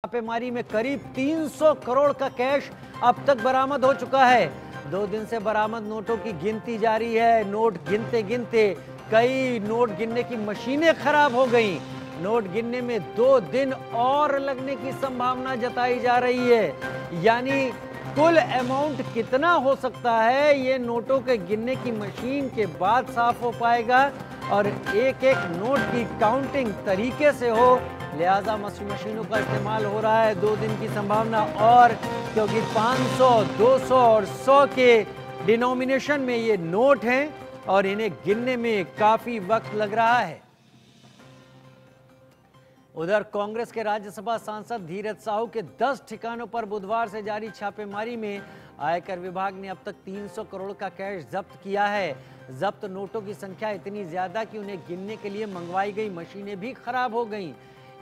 छापेमारी में करीब 300 करोड़ का कैश अब तक बरामद हो चुका है। 2 दिन से बरामद नोटों की गिनती जारी है। नोट गिनते गिनते कई नोट गिनने की मशीनें खराब हो गई। नोट गिनने में 2 दिन और लगने की संभावना जताई जा रही है। यानी कुल अमाउंट कितना हो सकता है, ये नोटों के गिनने की मशीन के बाद साफ हो पाएगा और एक एक नोट की काउंटिंग तरीके से हो। लिहाजा मशीनों का इस्तेमाल हो रहा है। 2 दिन की संभावना और, क्योंकि 500, 200 और 100 के डिनोमिनेशन में ये नोट हैं और इन्हें गिनने में काफी वक्त लग रहा है। उधर कांग्रेस के राज्यसभा सांसद धीरज साहू के 10 ठिकानों पर बुधवार से जारी छापेमारी में आयकर विभाग ने अब तक 300 करोड़ का कैश जब्त किया है। जब्त नोटों की संख्या इतनी ज्यादा कि उन्हें गिनने के लिए मंगवाई गई मशीनें भी खराब हो गईं।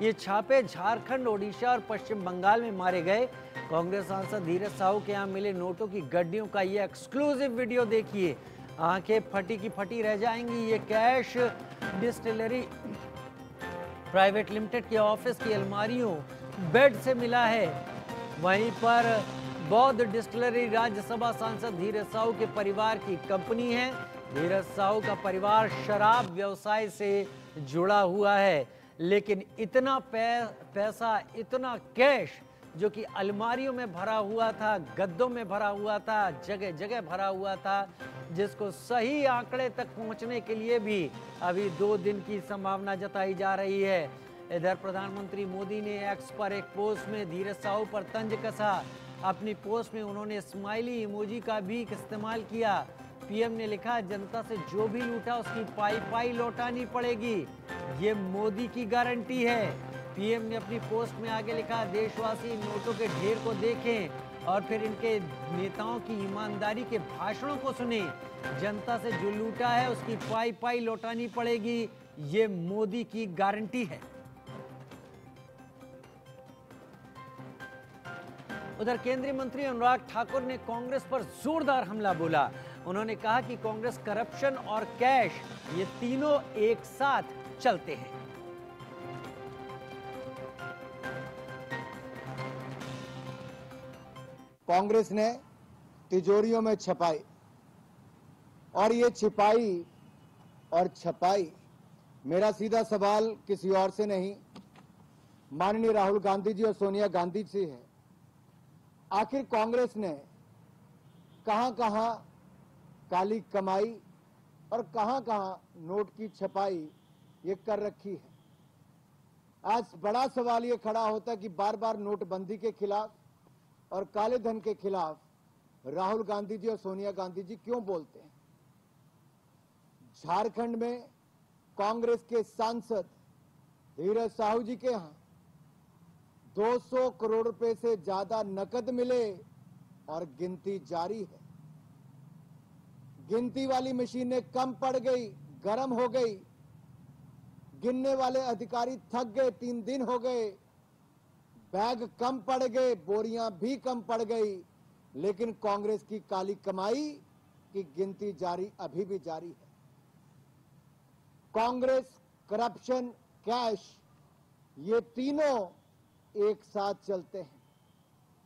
ये छापे झारखंड, ओडिशा और पश्चिम बंगाल में मारे गए। कांग्रेस सांसद धीरज साहू के यहाँ मिले नोटों की गड्डियों का ये एक्सक्लूसिव वीडियो देखिए। आंखें फटी की फटी रह जाएंगी। ये कैश डिस्टिलरी प्राइवेट लिमिटेड के ऑफिस की अलमारियों, बेड से मिला है। वहीं पर बौद्ध डिस्टिलरी राज्यसभा सांसद धीरज साहू के परिवार की कंपनी है। धीरज साहू का परिवार शराब व्यवसाय से जुड़ा हुआ है, लेकिन इतना पैसा, इतना कैश जो कि अलमारियों में भरा हुआ था, गद्दों में भरा हुआ था, जगह जगह भरा हुआ था, जिसको सही आंकड़े तक पहुंचने के लिए भी अभी 2 दिन की संभावना जताई जा रही है। इधर प्रधानमंत्री मोदी ने एक्स पर एक पोस्ट में धीरज साहू पर तंज कसा। अपनी पोस्ट में उन्होंने स्माइली इमोजी का भी इस्तेमाल किया। पीएम ने लिखा, जनता से जो भी लूटा उसकी पाई पाई लौटानी पड़ेगी, ये मोदी की गारंटी है। पीएम ने अपनी पोस्ट में आगे लिखा, देशवासी नोटों के ढेर को देखें और फिर इनके नेताओं की ईमानदारी के भाषणों को सुने। जनता से जो लूटा है उसकी पाई पाई लौटानी पड़ेगी, ये मोदी की गारंटी है। उधर केंद्रीय मंत्री अनुराग ठाकुर ने कांग्रेस पर जोरदार हमला बोला। उन्होंने कहा कि कांग्रेस करप्शन और कैश, ये तीनों एक साथ चलते हैं। कांग्रेस ने तिजोरियों में छपाई, और ये छिपाई और छपाई। मेरा सीधा सवाल किसी और से नहीं, माननीय राहुल गांधी जी और सोनिया गांधी से है। आखिर कांग्रेस ने कहां कहां काली कमाई और कहां कहां नोट की छपाई ये कर रखी है। आज बड़ा सवाल ये खड़ा होता है कि बार बार नोटबंदी के खिलाफ और काले धन के खिलाफ राहुल गांधी जी और सोनिया गांधी जी क्यों बोलते हैं। झारखंड में कांग्रेस के सांसद धीरज साहू जी के यहां 200 करोड़ रुपए से ज्यादा नकद मिले और गिनती जारी है। गिनती वाली मशीनें कम पड़ गई, गर्म हो गई। गिनने वाले अधिकारी थक गए, 3 दिन हो गए। बैग कम पड़ गए, बोरियां भी कम पड़ गई, लेकिन कांग्रेस की काली कमाई की गिनती जारी, अभी भी जारी है। कांग्रेस, करप्शन, कैश, ये तीनों एक साथ चलते हैं।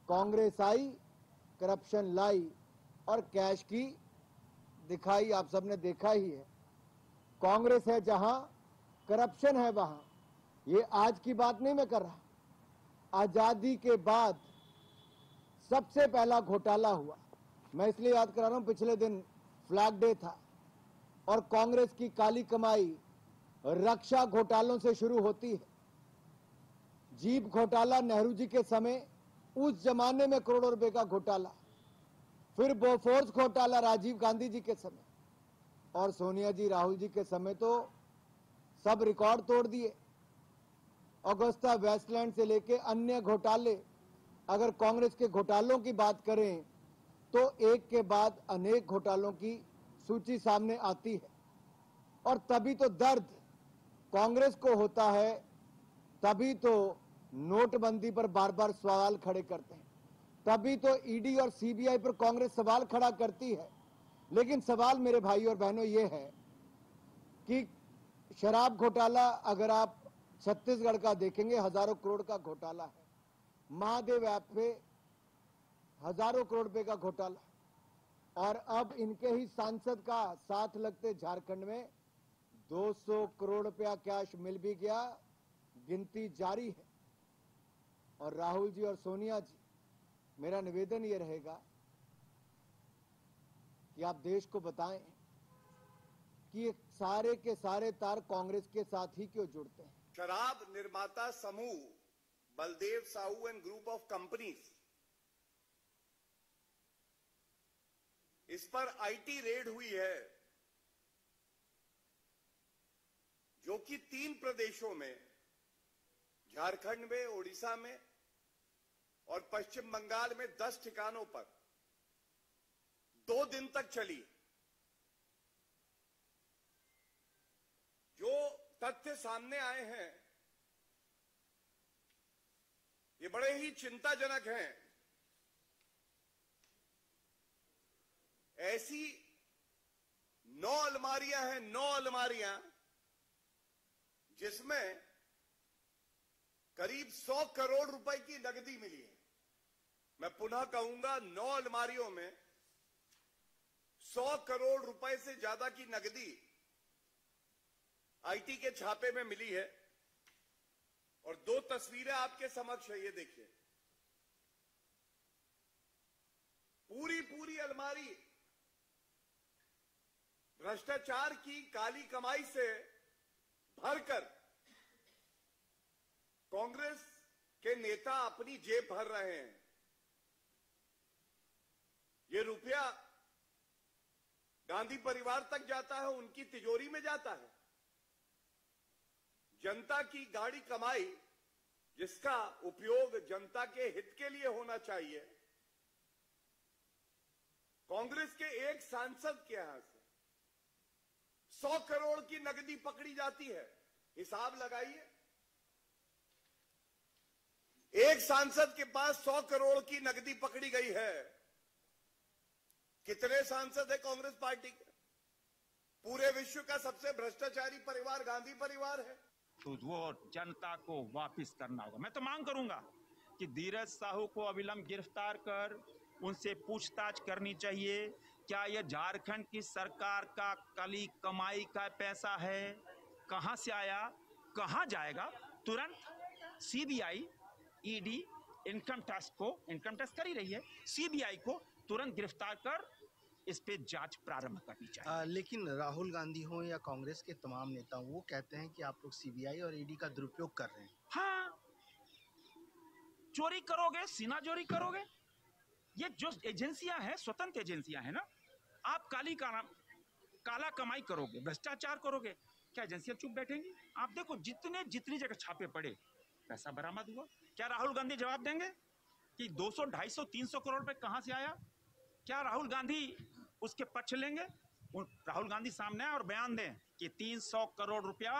कांग्रेस आई, करप्शन लाई और कैश की दिखाई आप सबने देखा ही है। कांग्रेस है जहां, करप्शन है वहां। ये आज की बात नहीं मैं कर रहा, आजादी के बाद सबसे पहला घोटाला हुआ। मैं इसलिए याद करा रहा हूं, पिछले दिन फ्लैग डे था और कांग्रेस की काली कमाई रक्षा घोटालों से शुरू होती है। जीप घोटाला नेहरू जी के समय, उस जमाने में करोड़ों रुपए का घोटाला। फिर बोफोर्स घोटाला राजीव गांधी जी के समय, और सोनिया जी, राहुल जी के समय तो सब रिकॉर्ड तोड़ दिए। अगुस्ता वेस्टलैंड से लेके अन्य घोटाले, अगर कांग्रेस के घोटालों की बात करें तो एक के बाद अनेक घोटालों की सूची सामने आती है। और तभी तो दर्द कांग्रेस को होता है, तभी तो नोटबंदी पर बार बार सवाल खड़े करते हैं, तभी तो ईडी और सीबीआई पर कांग्रेस सवाल खड़ा करती है। लेकिन सवाल मेरे भाई और बहनों ये है कि शराब घोटाला अगर आप छत्तीसगढ़ का देखेंगे, हजारों करोड़ का घोटाला है। महादेव ऐप पे हजारों करोड़ रुपए का घोटाला, और अब इनके ही सांसद का साथ लगते झारखंड में 200 करोड़ रुपया कैश मिल भी गया, गिनती जारी है। और राहुल जी और सोनिया जी, मेरा निवेदन ये रहेगा कि आप देश को बताएं कि ये सारे के सारे तार कांग्रेस के साथ ही क्यों जुड़ते हैं। शराब निर्माता समूह Baldev Sahu and group of companies, इस पर आईटी रेड हुई है, जो कि 3 प्रदेशों में, झारखंड में, ओडिशा में और पश्चिम बंगाल में 10 ठिकानों पर 2 दिन तक चली। जो तथ्य सामने आए हैं ये बड़े ही चिंताजनक हैं। ऐसी 9 अलमारियां हैं, 9 अलमारियां, जिसमें करीब 100 करोड़ रुपए की नकदी मिली है। मैं पुनः कहूंगा, 9 अलमारियों में 100 करोड़ रुपए से ज्यादा की नकदी आईटी के छापे में मिली है। और 2 तस्वीरें आपके समक्ष है, ये देखिए। पूरी अलमारी भ्रष्टाचार की काली कमाई से भरकर कांग्रेस के नेता अपनी जेब भर रहे हैं। ये रुपया गांधी परिवार तक जाता है, उनकी तिजोरी में जाता है। जनता की गाड़ी कमाई, जिसका उपयोग जनता के हित के लिए होना चाहिए, कांग्रेस के एक सांसद के यहां से 100 करोड़ की नकदी पकड़ी जाती है। हिसाब लगाइए, एक सांसद के पास 100 करोड़ की नकदी पकड़ी गई है। कितने सांसद है कांग्रेस पार्टी के? पूरे विश्व का सबसे भ्रष्टाचारी परिवार गांधी परिवार है। तो वो जनता को वापस करना होगा। मैं तो मांग करूंगा कि धीरज साहू को अविलंब गिरफ्तार कर उनसे पूछताछ करनी चाहिए। क्या यह झारखंड की सरकार का काली कमाई का पैसा है? कहां से आया, कहां जाएगा? तुरंत सीबीआई, ईडी, इनकम टैक्स कर ही रही है, सीबीआई को तुरंत गिरफ्तार कर इस पे जांच प्रारंभ करनी चाहिए। लेकिन राहुल गांधी हो या कांग्रेस के तमाम नेता, वो कहते हैं कि आप लोग सीबीआई और ईडी का दुरुपयोग कर रहे हैं। हाँ, चोरी करोगे, सीना चोरी करोगे। ये जो एजेंसियां हैं, स्वतंत्र एजेंसियां हैं ना, आप काला कमाई करोगे, भ्रष्टाचार करोगे, क्या एजेंसियां चुप बैठेंगी? आप देखो, जितनी जगह छापे पड़े, पैसा बरामद हुआ। क्या राहुल गांधी जवाब देंगे कि 200, 250, 300 करोड़ रुपए कहां से आया? क्या राहुल गांधी उसके पक्ष लेंगे? राहुल गांधी सामने आए और बयान दें कि 300 करोड़ रुपया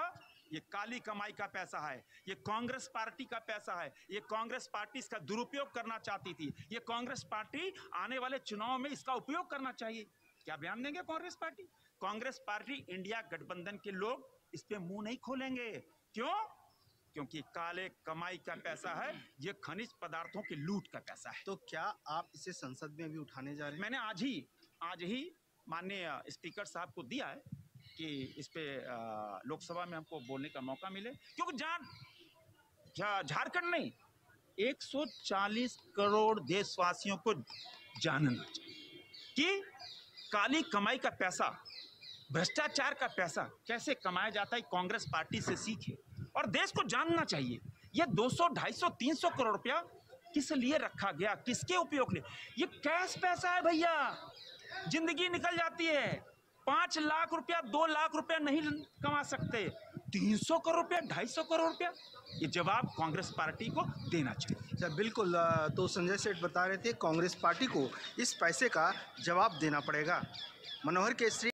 ये काली कमाई का पैसा है, ये कांग्रेस पार्टी का पैसा है, ये कांग्रेस पार्टी इसका दुरुपयोग करना चाहती थी, ये कांग्रेस पार्टी आने वाले चुनाव में इसका उपयोग करना चाहिए। क्या बयान देंगे Congress party? Congress party, India गठबंधन के लोग इस पे मुंह नहीं खोलेंगे। क्यों? क्योंकि काले कमाई का पैसा है, ये खनिज पदार्थों की लूट का पैसा है। तो क्या आप इसे संसद में भी उठाने जा रहे हैं? मैंने आज ही माननीय स्पीकर साहब को दिया है कि इस पे लोकसभा में हमको बोलने का मौका मिले, क्योंकि झारखंड नहीं, 140 करोड़ देशवासियों को जानना चाहिए कि काली कमाई का पैसा, भ्रष्टाचार का पैसा कैसे कमाया जाता है। कांग्रेस पार्टी से सीखे और देश को जानना चाहिए ये 200, 250, 300 करोड़ रुपया किस लिए रखा गया, किसके उपयोग लिए? ये कैश पैसा है भैया, जिंदगी निकल जाती है। 5 लाख रुपया, 2 लाख रुपया नहीं कमा सकते, 300 करोड़ रुपया, 250 करोड़ रुपया। ये जवाब कांग्रेस पार्टी को देना चाहिए। अच्छा, बिल्कुल। तो संजय सेठ बता रहे थे कांग्रेस पार्टी को इस पैसे का जवाब देना पड़ेगा। मनोहर केसरी।